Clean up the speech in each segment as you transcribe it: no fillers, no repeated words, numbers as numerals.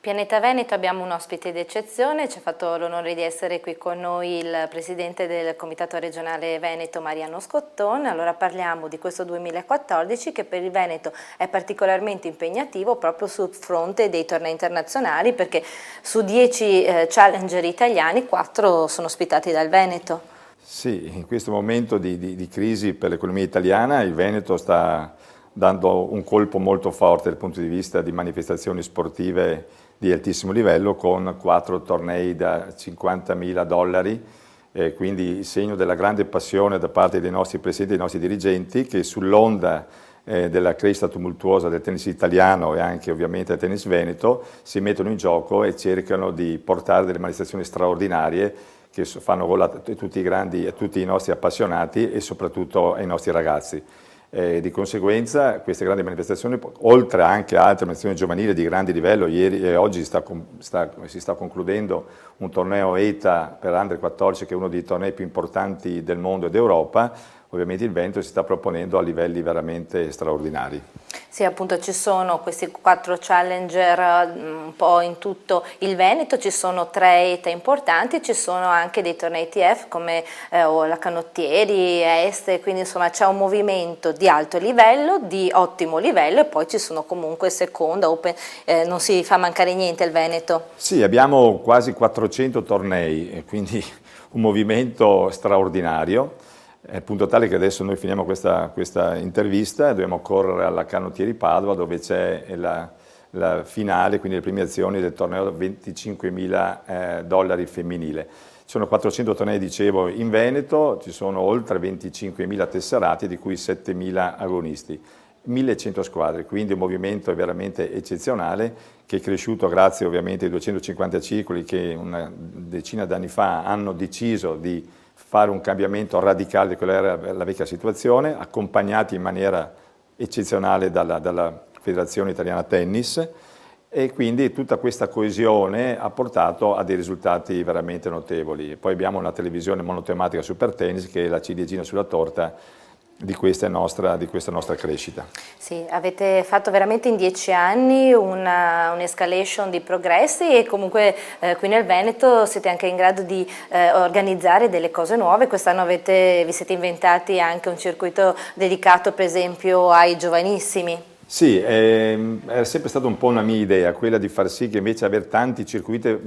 Pianeta Veneto abbiamo un ospite d'eccezione, ci ha fatto l'onore di essere qui con noi il presidente del Comitato Regionale Veneto Mariano Scotton. Allora parliamo di questo 2014 che per il Veneto è particolarmente impegnativo proprio sul fronte dei tornei internazionali, perché su 10 challenger italiani 4 sono ospitati dal Veneto. Sì, in questo momento di crisi per l'economia italiana il Veneto sta dando un colpo molto forte dal punto di vista di manifestazioni sportive di altissimo livello, con 4 tornei da $50.000, quindi il segno della grande passione da parte dei nostri presidenti e dei nostri dirigenti, che sull'onda della crescita tumultuosa del tennis italiano e anche ovviamente del tennis veneto si mettono in gioco e cercano di portare delle manifestazioni straordinarie che fanno gola a tutti i grandi, a tutti i nostri appassionati e soprattutto ai nostri ragazzi. Di conseguenza queste grandi manifestazioni, oltre anche a altre manifestazioni giovanili di grande livello, ieri e oggi si sta concludendo un torneo ETA per Under 14 che è uno dei tornei più importanti del mondo e d'Europa, ovviamente il Veneto si sta proponendo a livelli veramente straordinari. Sì, appunto ci sono questi 4 challenger un po' in tutto il Veneto, ci sono 3 ETA importanti, ci sono anche dei tornei ITF come la Canottieri, Este, quindi insomma c'è un movimento di alto livello, di ottimo livello, e poi ci sono comunque seconda, open, non si fa mancare niente il Veneto. Sì, abbiamo quasi 400 tornei, quindi un movimento straordinario. È il punto tale che adesso noi finiamo questa intervista e dobbiamo correre alla Canottieri Padova, dove c'è la finale, quindi le premiazioni del torneo da $25.000 femminile. Ci sono 400 tornei, dicevo, in Veneto, ci sono oltre 25.000 tesserati, di cui 7.000 agonisti. 1.100 squadre, quindi un movimento veramente eccezionale che è cresciuto grazie ovviamente ai 250 circoli che una decina d'anni fa hanno deciso di fare un cambiamento radicale di quella era la vecchia situazione, accompagnati in maniera eccezionale dalla Federazione Italiana Tennis, e quindi tutta questa coesione ha portato a dei risultati veramente notevoli. Poi abbiamo una televisione monotematica Super Tennis che è la ciliegina sulla torta di questa nostra crescita. Sì, avete fatto veramente in 10 anni un'escalation di progressi, e comunque qui nel Veneto siete anche in grado di organizzare delle cose nuove. Quest'anno vi siete inventati anche un circuito dedicato per esempio ai giovanissimi. Sì, è sempre stata un po' una mia idea, quella di far sì che invece avere tanti circuiti,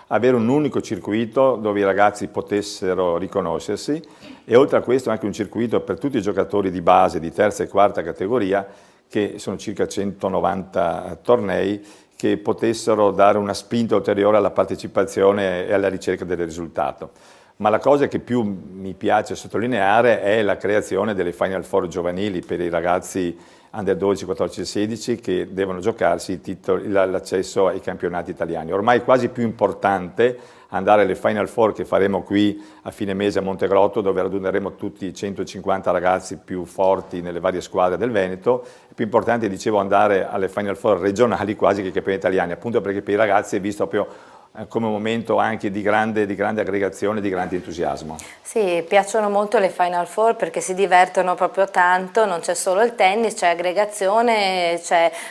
avere un unico circuito dove i ragazzi potessero riconoscersi, e oltre a questo anche un circuito per tutti i giocatori di base di terza e quarta categoria, che sono circa 190 tornei, che potessero dare una spinta ulteriore alla partecipazione e alla ricerca del risultato. Ma la cosa che più mi piace sottolineare è la creazione delle Final Four giovanili per i ragazzi Under 12, 14 e 16 che devono giocarsi l'accesso ai campionati italiani. Ormai è quasi più importante andare alle Final Four che faremo qui a fine mese a Montegrotto, dove raduneremo tutti i 150 ragazzi più forti nelle varie squadre del Veneto. È più importante, dicevo, andare alle Final Four regionali quasi che ai campionati italiani, appunto perché per i ragazzi è visto proprio come un momento anche di grande aggregazione, di grande entusiasmo. Sì, piacciono molto le Final Four perché si divertono proprio tanto, non c'è solo il tennis, c'è aggregazione,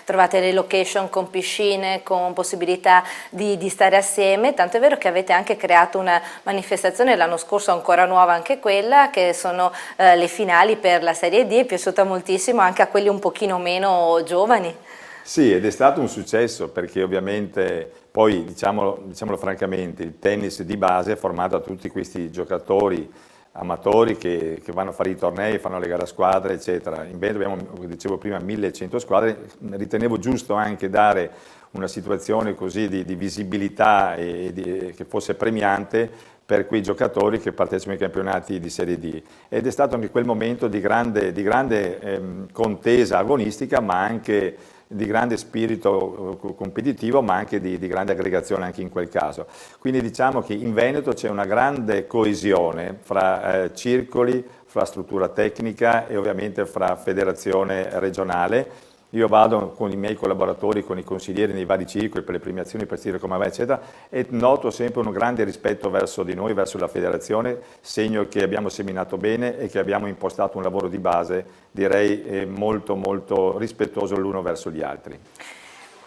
trovate le location con piscine, con possibilità di stare assieme, tanto è vero che avete anche creato una manifestazione l'anno scorso, ancora nuova anche quella, che sono le finali per la Serie D, è piaciuta moltissimo anche a quelli un pochino meno giovani. Sì, ed è stato un successo perché ovviamente poi, diciamolo francamente, il tennis di base è formato da tutti questi giocatori amatori che vanno a fare i tornei, fanno le gare a squadre, eccetera. In Veneto abbiamo, come dicevo prima, 1.100 squadre. Ritenevo giusto anche dare una situazione così di visibilità e che fosse premiante per quei giocatori che partecipano ai campionati di Serie D. Ed è stato anche quel momento di grande contesa agonistica, ma anche di grande spirito competitivo, ma anche di grande aggregazione anche in quel caso. Quindi diciamo che in Veneto c'è una grande coesione fra circoli, fra struttura tecnica e ovviamente fra federazione regionale. Io vado con i miei collaboratori, con i consiglieri nei vari circoli per le premiazioni, per dire come va, eccetera, e noto sempre un grande rispetto verso di noi, verso la federazione, segno che abbiamo seminato bene e che abbiamo impostato un lavoro di base, direi molto molto rispettoso l'uno verso gli altri.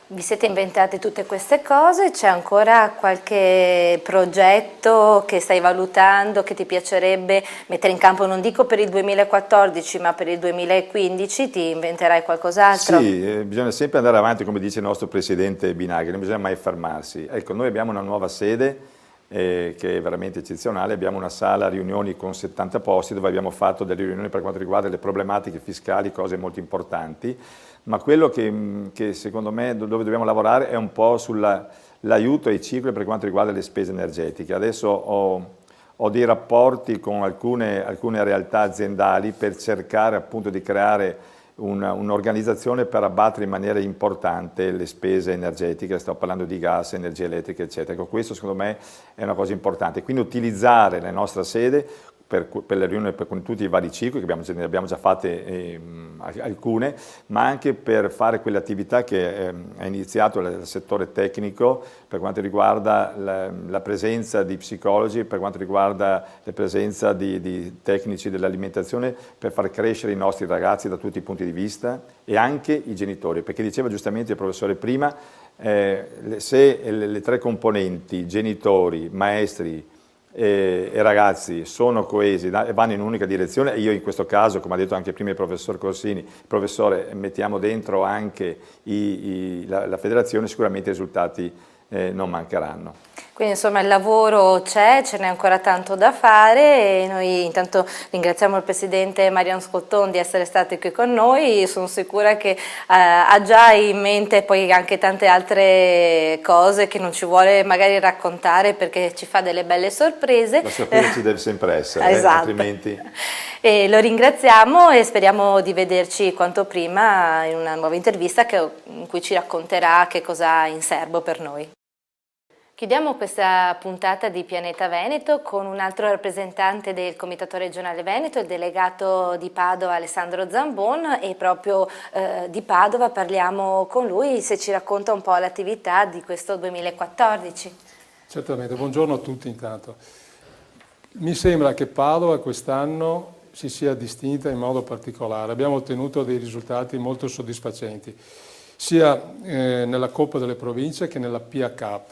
Vi siete inventati tutte queste cose, c'è ancora qualche progetto che stai valutando, che ti piacerebbe mettere in campo, non dico per il 2014 ma per il 2015, ti inventerai qualcos'altro? Sì, bisogna sempre andare avanti, come dice il nostro presidente Binaghi, non bisogna mai fermarsi. Ecco, noi abbiamo una nuova sede che è veramente eccezionale, abbiamo una sala riunioni con 70 posti dove abbiamo fatto delle riunioni per quanto riguarda le problematiche fiscali, cose molto importanti, ma quello che secondo me dove dobbiamo lavorare è un po' sull'aiuto ai cicli per quanto riguarda le spese energetiche. Adesso ho dei rapporti con alcune realtà aziendali per cercare appunto di creare un'organizzazione per abbattere in maniera importante le spese energetiche, sto parlando di gas, energia elettrica, eccetera. Ecco, questo secondo me è una cosa importante, quindi utilizzare la nostra sede per le riunioni con tutti i vari cicli, che ne abbiamo già fatte alcune, ma anche per fare quelle attività che ha iniziato il settore tecnico per quanto riguarda la presenza di psicologi, per quanto riguarda la presenza di tecnici dell'alimentazione, per far crescere i nostri ragazzi da tutti i punti di vista e anche i genitori, perché diceva giustamente il professore prima, se le tre componenti, genitori, maestri, e ragazzi sono coesi e vanno in un'unica direzione, e io in questo caso, come ha detto anche prima il professor Corsini, professore, mettiamo dentro anche la federazione, sicuramente i risultati non mancheranno. Quindi insomma il lavoro c'è, ce n'è ancora tanto da fare e noi intanto ringraziamo il Presidente Mariano Scotton di essere stato qui con noi, sono sicura che ha già in mente poi anche tante altre cose che non ci vuole magari raccontare perché ci fa delle belle sorprese. La sorpresa ci deve sempre essere, esatto. Altrimenti... E lo ringraziamo e speriamo di vederci quanto prima in una nuova intervista in cui ci racconterà che cosa ha in serbo per noi. Chiudiamo questa puntata di Pianeta Veneto con un altro rappresentante del Comitato Regionale Veneto, il delegato di Padova Alessandro Zambon, e proprio di Padova parliamo con lui se ci racconta un po' l'attività di questo 2014. Certamente, buongiorno a tutti intanto. Mi sembra che Padova quest'anno si sia distinta in modo particolare, abbiamo ottenuto dei risultati molto soddisfacenti, sia nella Coppa delle Province che nella PIA Cup.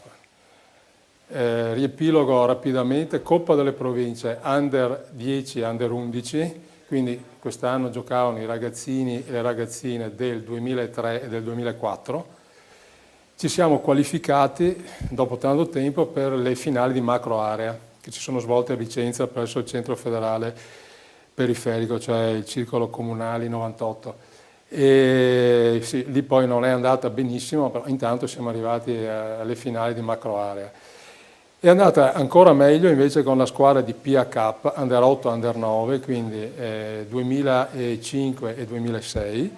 Riepilogo rapidamente, Coppa delle Province Under 10 e Under 11, quindi quest'anno giocavano i ragazzini e le ragazzine del 2003 e del 2004. Ci siamo qualificati dopo tanto tempo per le finali di macro area che ci sono svolte a Vicenza presso il centro federale periferico, cioè il circolo comunali 98. E sì, lì poi non è andata benissimo, però intanto siamo arrivati alle finali di macro area. È andata ancora meglio invece con la squadra di PIA Cup, Under 8, Under 9, quindi 2005 e 2006.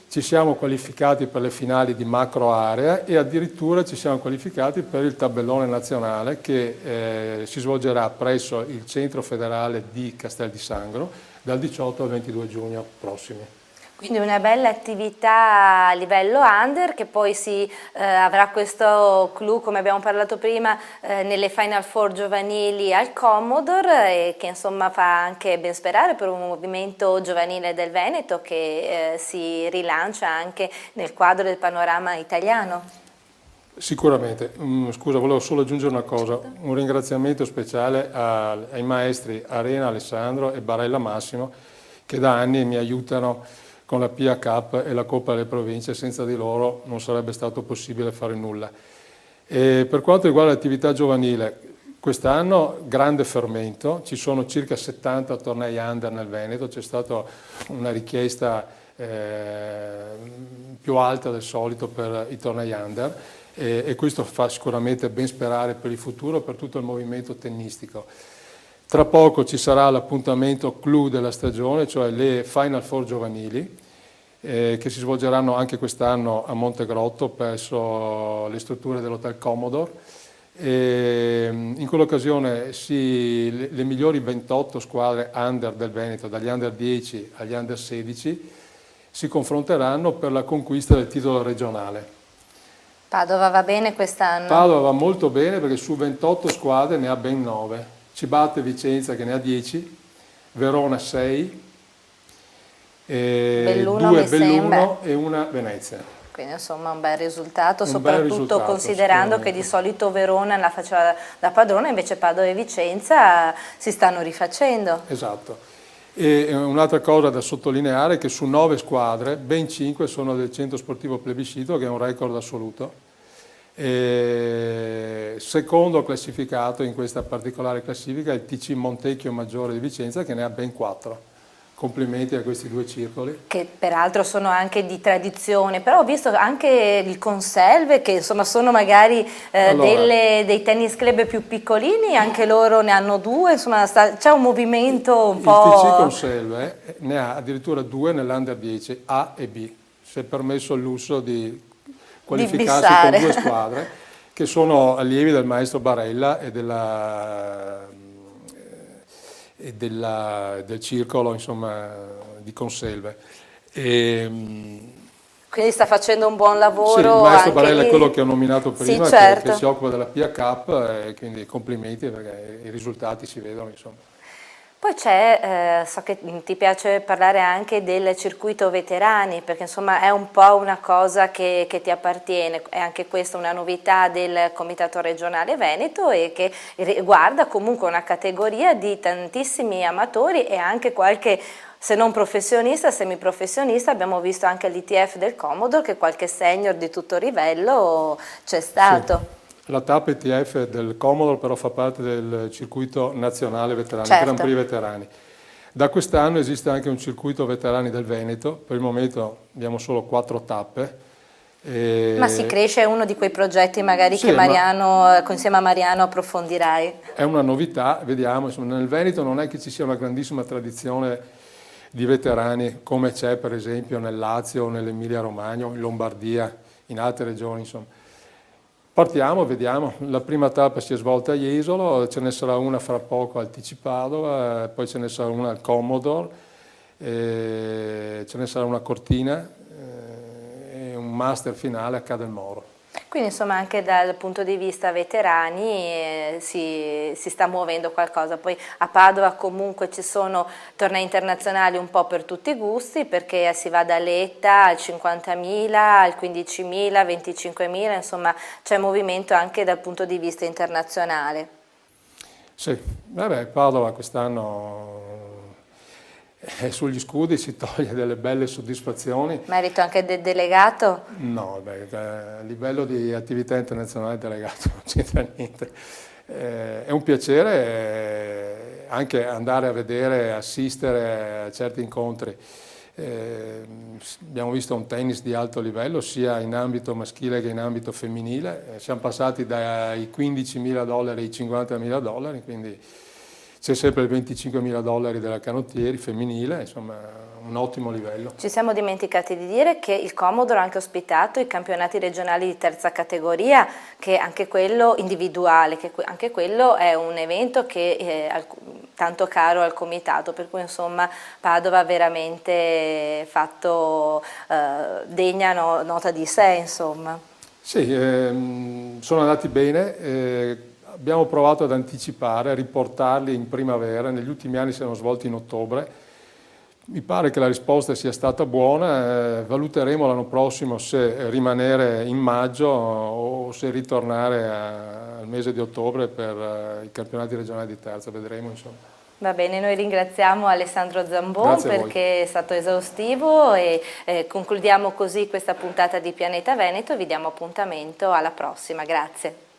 Ci siamo qualificati per le finali di macro area e addirittura ci siamo qualificati per il tabellone nazionale che si svolgerà presso il centro federale di Castel di Sangro dal 18 al 22 giugno prossimi. Quindi una bella attività a livello under che poi avrà questo clou, come abbiamo parlato prima, nelle Final Four giovanili al Commodore e che insomma fa anche ben sperare per un movimento giovanile del Veneto che si rilancia anche nel quadro del panorama italiano. Sicuramente. Scusa, volevo solo aggiungere una cosa, un ringraziamento speciale ai maestri Arena Alessandro e Barella Massimo che da anni mi aiutano con la PIA Cup e la Coppa delle Province, senza di loro non sarebbe stato possibile fare nulla. E per quanto riguarda l'attività giovanile, quest'anno grande fermento, ci sono circa 70 tornei under nel Veneto, c'è stata una richiesta più alta del solito per i tornei under e questo fa sicuramente ben sperare per il futuro, per tutto il movimento tennistico. Tra poco ci sarà l'appuntamento clou della stagione, cioè le Final Four giovanili, che si svolgeranno anche quest'anno a Montegrotto presso le strutture dell'Hotel Commodore. In quell'occasione le migliori 28 squadre under del Veneto, dagli under 10 agli under 16, si confronteranno per la conquista del titolo regionale. Padova va bene quest'anno? Padova va molto bene perché su 28 squadre ne ha ben 9. Ci batte Vicenza che ne ha 10, Verona 6, 2 Belluno e una Venezia. Quindi insomma un bel risultato, Un bel soprattutto risultato, considerando che di solito Verona la faceva da padrona, invece Padova e Vicenza si stanno rifacendo. Esatto. E un'altra cosa da sottolineare è che su 9 squadre, ben 5 sono del centro sportivo plebiscito, che è un record assoluto. E secondo classificato in questa particolare classifica è il TC Montecchio Maggiore di Vicenza, che ne ha ben 4. Complimenti a questi 2 circoli. Che peraltro sono anche di tradizione, però ho visto anche il Conselve, che insomma sono magari Allora, dei tennis club più piccolini, anche loro ne hanno 2, insomma c'è un movimento un il po'... TC Conselve ne ha addirittura 2 nell'Under 10, A e B. Si è permesso il lusso di qualificarsi bissare. con 2 squadre che sono allievi del maestro Barella e del circolo, insomma, di Conselve. Quindi sta facendo un buon lavoro. Sì, il maestro anche Barella lì. è quello che ho nominato prima, Sì, certo. che si occupa della PIA Cup, e quindi complimenti perché i risultati si vedono, insomma. Poi c'è, so che ti piace parlare anche del circuito veterani, perché insomma è un po' una cosa che ti appartiene, è anche questa una novità del Comitato Regionale Veneto e che riguarda comunque una categoria di tantissimi amatori e anche qualche, se non professionista, semiprofessionista. Abbiamo visto anche l'ITF del Commodore che qualche senior di tutto livello c'è stato. Sì. La TAP ETF del Commodore però fa parte del circuito nazionale veterani, Certo. Grand Prix veterani. Da quest'anno esiste anche un circuito veterani del Veneto, per il momento abbiamo solo 4 tappe. Ma si cresce, è uno di quei progetti magari Sì, che Mariano, insieme a Mariano approfondirai. È una novità, vediamo, insomma, nel Veneto non è che ci sia una grandissima tradizione di veterani come c'è per esempio nel Lazio, nell'Emilia Romagna, in Lombardia, in altre regioni, insomma. Partiamo, vediamo, la prima tappa si è svolta a Jesolo, ce ne sarà una fra poco al TC Padova, poi ce ne sarà una al Commodore, ce ne sarà una a Cortina e un master finale a Cadel Moro. Quindi insomma anche dal punto di vista veterani si sta muovendo qualcosa. Poi a Padova comunque ci sono tornei internazionali un po' per tutti i gusti, perché si va dall'ETA al 50.000, al 15.000, 25.000, insomma c'è movimento anche dal punto di vista internazionale. Sì, vabbè, Padova quest'anno sugli scudi si toglie delle belle soddisfazioni. Merito anche del delegato? No, beh, a livello di attività internazionale delegato non c'entra niente. È un piacere anche andare a vedere, assistere a certi incontri. Abbiamo visto un tennis di alto livello sia in ambito maschile che in ambito femminile. Siamo passati dai $15.000 ai $50.000, quindi c'è sempre il $25.000 della canottieri femminile, insomma un ottimo livello. Ci siamo dimenticati di dire che il Commodore ha anche ospitato i campionati regionali di terza categoria, che anche quello individuale, che anche quello è un evento che è tanto caro al comitato, per cui insomma Padova ha veramente fatto degna nota di sé, insomma. Sì, sono andati bene. Abbiamo provato ad anticipare, a riportarli in primavera, negli ultimi anni si erano svolti in ottobre. Mi pare che la risposta sia stata buona, valuteremo l'anno prossimo se rimanere in maggio o se ritornare al mese di ottobre per i campionati regionali di terza, vedremo insomma. Va bene, noi ringraziamo Alessandro Zambon Grazie perché è stato esaustivo e concludiamo così questa puntata di Pianeta Veneto. Vi diamo appuntamento alla prossima, grazie.